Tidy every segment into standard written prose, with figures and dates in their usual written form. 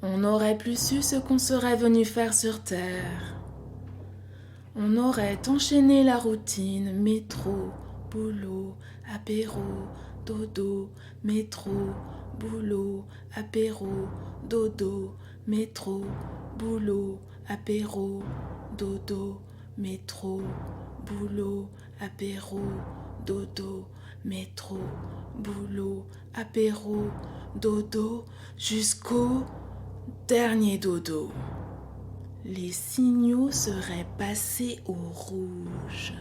On n'aurait plus su ce qu'on serait venu faire sur Terre. On aurait enchaîné la routine, métro, boulot, apéro, dodo, métro, boulot, apéro, dodo, métro, boulot, apéro, dodo, métro, boulot, apéro, dodo, métro, boulot, apéro, dodo, jusqu'au dernier dodo. Les signaux seraient passés au rouge.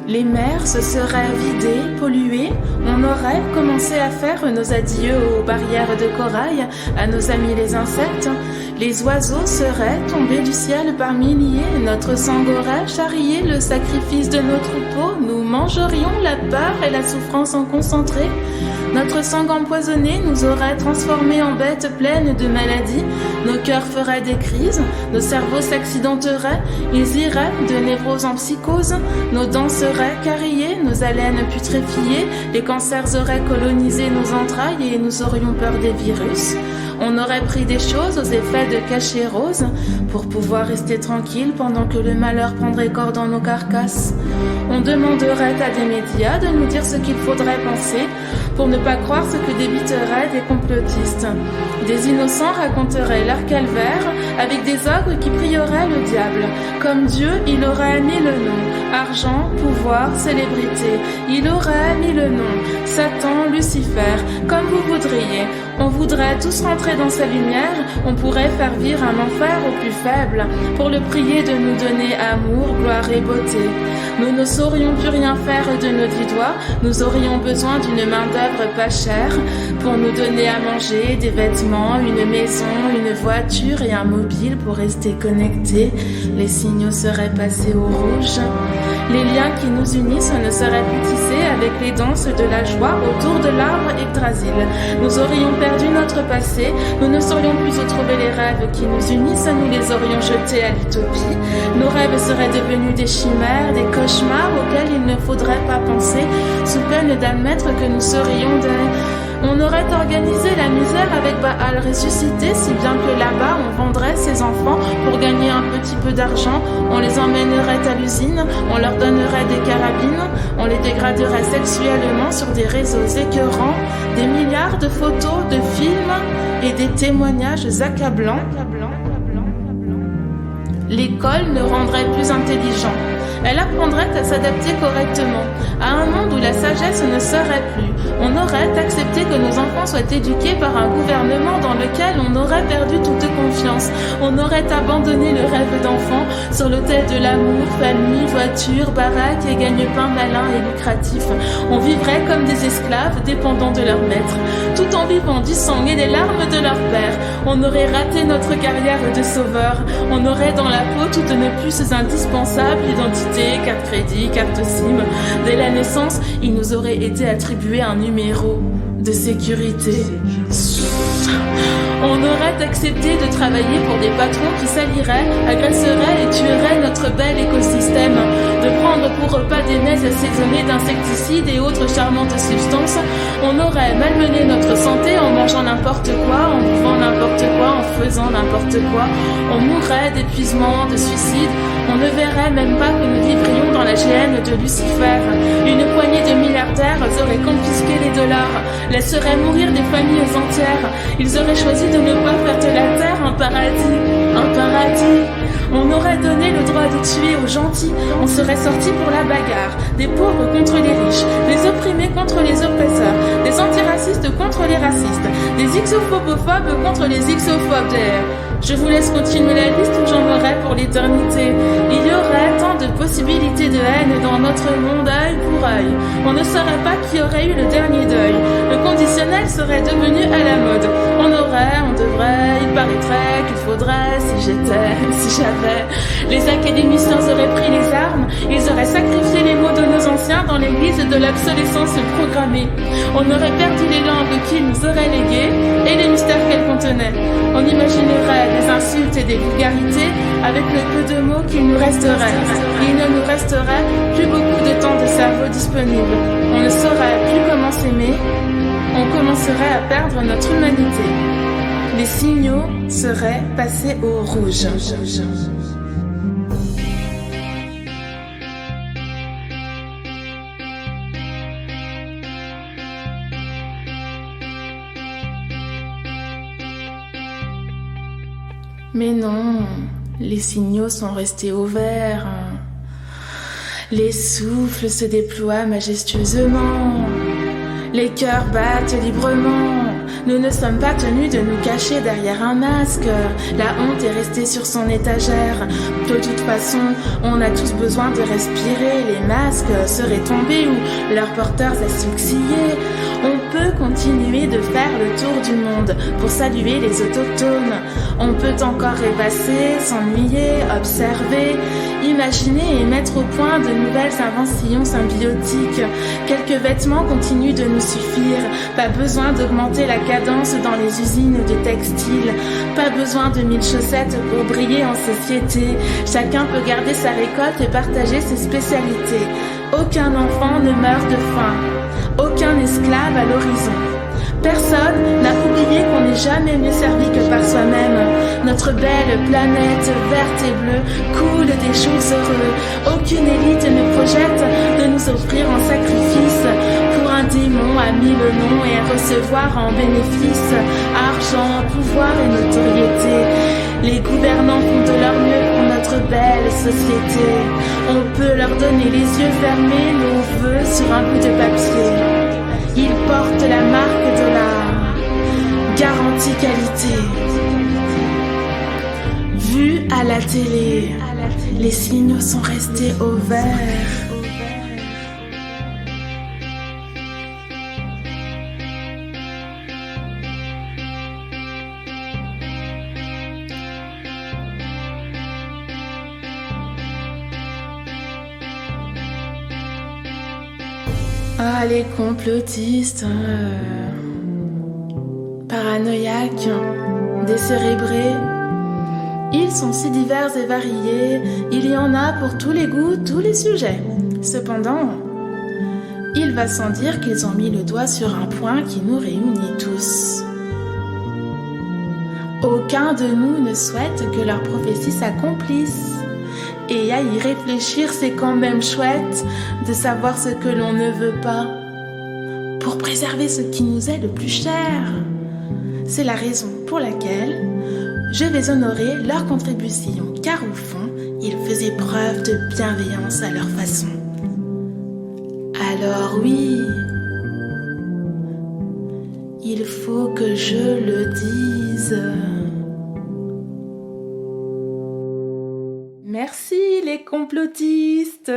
Les mers se seraient vidées, polluées, on aurait commencé à faire nos adieux aux barrières de corail, à nos amis les insectes. Les oiseaux seraient tombés du ciel par milliers, notre sang aurait charrié le sacrifice de nos troupeaux, nous mangerions la peur et la souffrance en concentré. Notre sang empoisonné nous aurait transformés en bêtes pleines de maladies, nos cœurs feraient des crises, nos cerveaux s'accidenteraient, ils iraient de névrose en psychose, nos dents seraient carillées, nos haleines putréfiées, les cancers auraient colonisé nos entrailles et nous aurions peur des virus. On aurait pris des choses aux effets de cachet rose pour pouvoir rester tranquille pendant que le malheur prendrait corps dans nos carcasses. On demanderait à des médias de nous dire ce qu'il faudrait penser pour ne pas croire ce que débiteraient des complotistes. Des innocents raconteraient leur calvaire avec des ogres qui prieraient le diable. Comme Dieu, il aurait mis le nom. Argent, pouvoir, célébrité. Il aurait mis le nom. Satan, Lucifer, comme vous voudriez. On voudrait tous rentrer dans sa lumière, on pourrait faire vivre un enfer aux plus faibles, pour le prier de nous donner amour, gloire et beauté. Nous ne saurions plus rien faire de nos 10 doigts, nous aurions besoin d'une main-d'œuvre pas chère, pour nous donner à manger, des vêtements, une maison, une voiture et un mobile pour rester connectés. Les signaux seraient passés au rouge. Les liens qui nous unissent ne seraient plus tissés avec les danses de la joie autour de l'arbre Yggdrasil. Nous aurions perdu notre passé, nous ne saurions plus où trouver les rêves qui nous unissent, nous les aurions jetés à l'utopie. Nos rêves seraient devenus des chimères, des cauchemars auxquels il ne faudrait pas penser, sous peine d'admettre que nous serions des... On aurait organisé la misère avec Baal ressuscité, si bien que là-bas on vendrait ses enfants pour gagner un petit peu d'argent, on les emmènerait à l'usine, on leur donnerait des carabines, on les dégraderait sexuellement sur des réseaux écœurants, des milliards de photos, de films et des témoignages accablants. L'école ne rendrait plus intelligent. Elle apprendrait à s'adapter correctement à un monde où la sagesse ne serait plus. On aurait accepté que nos enfants soient éduqués par un gouvernement dans lequel on aurait perdu toute confiance. On aurait abandonné le rêve d'enfant sur l'autel de l'amour, famille, voiture, baraque et gagne-pain malin et lucratif. On vivrait comme des esclaves dépendants de leur maître, tout en vivant du sang et des larmes de leur père. On aurait raté notre carrière de sauveur. On aurait dans la peau toutes nos puces indispensables, identité, carte crédit, carte SIM. Dès la naissance, il nous aurait été attribué un numéro de sécurité. On aurait accepté de travailler pour des patrons qui saliraient, agresseraient et tueraient notre bel écosystème, de prendre pour repas des mets assaisonnés d'insecticides et autres charmantes substances. On aurait malmené notre santé en mangeant n'importe quoi, en buvant n'importe quoi, en faisant n'importe quoi. On mourrait d'épuisement, de suicide. On ne verrait même pas que nous vivrions dans la géhenne de Lucifer. Une poignée de milliardaires aurait confisqué les dollars, laisseraient mourir des familles entières. Ils auraient choisi de ne pas faire de la terre un paradis. Un paradis. On aurait donné le droit de tuer aux gentils. On serait sorti pour la bagarre. Des pauvres contre les riches, des opprimés contre les oppresseurs, des antiracistes contre les racistes, des xenophobes contre les xenophobes. Je vous laisse continuer la liste où j'en aurai pour l'éternité. Il y aurait tant de possibilités de haine dans notre monde œil pour œil. On ne saurait pas qui aurait eu le dernier deuil. Le conditionnel serait devenu à la mode. On devrait, il paraîtrait qu'il faut faudrait, si j'avais. Les académiciens auraient pris les armes, ils auraient sacrifié les mots de nos anciens dans l'église de l'obsolescence programmée. On aurait perdu les langues qu'ils nous auraient léguées et les mystères qu'elles contenaient. On imaginerait des insultes et des vulgarités avec le peu de mots qu'il nous resterait. Il ne nous resterait plus beaucoup de temps de cerveau disponible. On ne saurait plus comment s'aimer. On commencerait à perdre notre humanité. Les signaux seraient passés au rouge. Mais non, les signaux sont restés au vert. Les souffles se déploient majestueusement. Les cœurs battent librement. Nous ne sommes pas tenus de nous cacher derrière un masque. La honte est restée sur son étagère. De toute façon, on a tous besoin de respirer. Les masques seraient tombés ou leurs porteurs asphyxiés. On peut continuer de faire le tour du monde pour saluer les autochtones. On peut encore rêvasser, s'ennuyer, observer, imaginer et mettre au point de nouvelles inventions symbiotiques. Quelques vêtements continuent de nous suffire. Pas besoin d'augmenter la cadence dans les usines de textiles. Pas besoin de 1000 chaussettes pour briller en société. Chacun peut garder sa récolte et partager ses spécialités. Aucun enfant ne meurt de faim. Aucun esclave à l'horizon. Personne n'a oublié qu'on n'est jamais mieux servi que par soi-même. Notre belle planète verte et bleue coule des jours heureux. Aucune élite ne projette de nous offrir en sacrifice pour un démon à 1000 noms et à recevoir en bénéfice argent, pouvoir et notoriété. Les gouvernants font de leur mieux pour notre belle société. On peut leur donner les yeux fermés nos vœux sur un bout de papier. Ils portent la marque de la garantie qualité. Vu à la télé, les signaux sont restés au vert. Ah, les complotistes, paranoïaques, décérébrés, ils sont si divers et variés, il y en a pour tous les goûts, tous les sujets. Cependant, il va sans dire qu'ils ont mis le doigt sur un point qui nous réunit tous. Aucun de nous ne souhaite que leur prophétie s'accomplisse. Et à y réfléchir, c'est quand même chouette de savoir ce que l'on ne veut pas pour préserver ce qui nous est le plus cher. C'est la raison pour laquelle je vais honorer leur contribution, car au fond, ils faisaient preuve de bienveillance à leur façon. Alors oui, il faut que je le dise. Merci les complotistes.